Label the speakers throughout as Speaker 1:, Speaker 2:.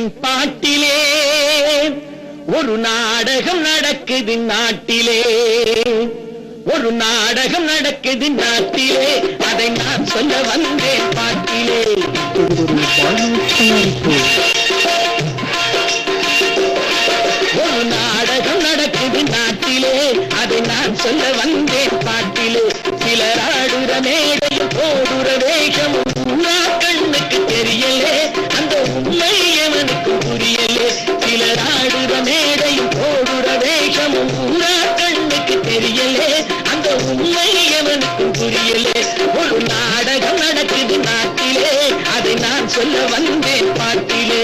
Speaker 1: வந்தேன் பாட்டிலே, ஒரு நாடகம் நடக்குது நாட்டிலே, ஒரு நாடகம் நடக்குது நாட்டிலே, அதை நான் சொல்ல வந்தேன் பாட்டிலே. ஒரு நாடகம் நடக்குது நாட்டிலே, அதை நான் சொல்ல வந்தேன் பாட்டிலே. சிலர் ஆடுற மேடையில் போடுற வேஷம் ஊரா கண்ணுக்கு தெரியலே, அந்த உண்மை எவனுக்கு புரியலே. சிலர் ஆடுற மேடையில் போடுற வேஷம் ஊரா கண்ணுக்கு தெரியலே, அந்த உண்மை எவனுக்கு புரியலே. ஒரு நாடகம் நடக்குது நாட்டிலே, அதை நான் சொல்ல வந்தேன் பாட்டிலே.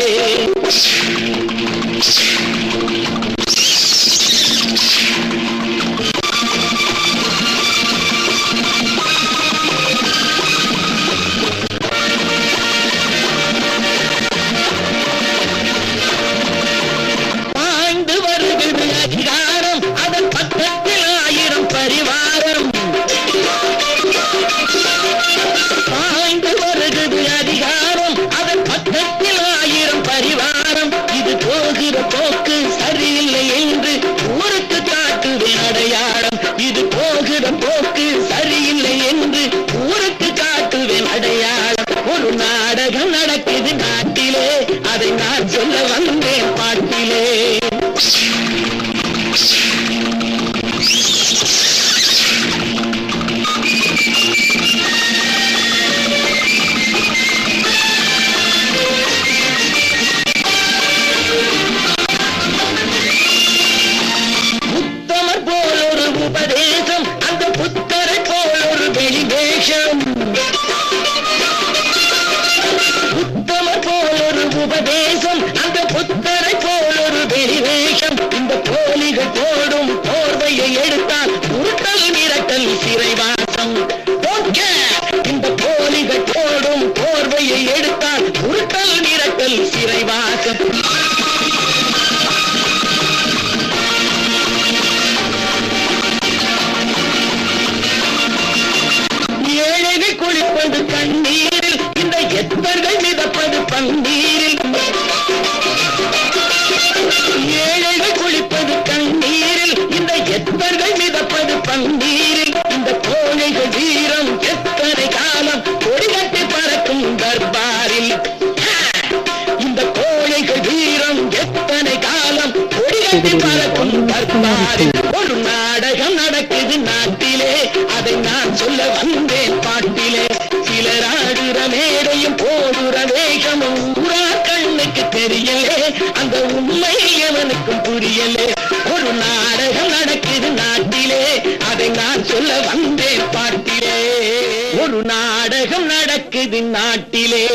Speaker 1: பாய்ந்து வருகிறது அதிகாரம், அதன் பக்கத்தில் 1000 பரிவாரம். பாய்ந்து வருகிறது அதிகாரம், அதன் பக்கத்தில் 1000 பரிவாரம். இது போகிற போக்கு சரியில்லை என்று ஊருக்கு காட்டுவேன் அடையாளம். இது போகிற போக்கு சரியில்லை என்று ஊருக்கு காட்டுவேன் அடையாளம். ஒரு நாடகம் நடக்குது நாட்டிலே, அதை நான் சொல்ல வந்தேன் பாட்டிலே. உத்தமர் போல் ஒரு உபதேசம், அந்த புத்தரை போல் ஒரு வெளிவேஷம். உத்தமர் போல் ஒரு உபதேசம், அந்த புத்தரை போல் ஒரு வெளிவேஷம். இந்த போலிகள் போடும் போர்வையை எடுத்தால் உருட்டல் மிரட்டல் சிறைவாசம். இந்த போலிகள் போடும் போர்வையை எடுத்தால் உருட்டல் மிரட்டல் சிறைவாசம். ஏழைகள் குளிப்பது கண்ணீரில், இந்த எத்தர்கள் மிதப்பது பன்னீரில். ஏழைகள் குளிப்பது கண்ணீரில், இந்த எத்தர்கள் மிதப்பது பன்னீரில். இந்த கோழைகள் வீரம் எத்தனை காலம் கொடிகட்டி பறக்கும் தர்பாரில். இந்த கோழைகள் வீரம் எத்தனை காலம் கொடிகட்டி பறக்கும் தர்பாரில். ஒரு நாடகம் நடக்குது நாட்டிலே, அதை நான் சொல்ல வந்தேன் பாட்டிலே. சிலர் ஆடுற மேடையும் போடுற வேஷமும் ஊரா கண்ணுக்கு தெரியலே, அந்த உண்மை எவனுக்கும் புரியலே. ஒரு நாடகம் நடக்குது நாட்டிலே, அதை நான் சொல்ல வந்தேன் பாட்டிலே. ஒரு நாடகம் நடக்குது நாட்டிலே.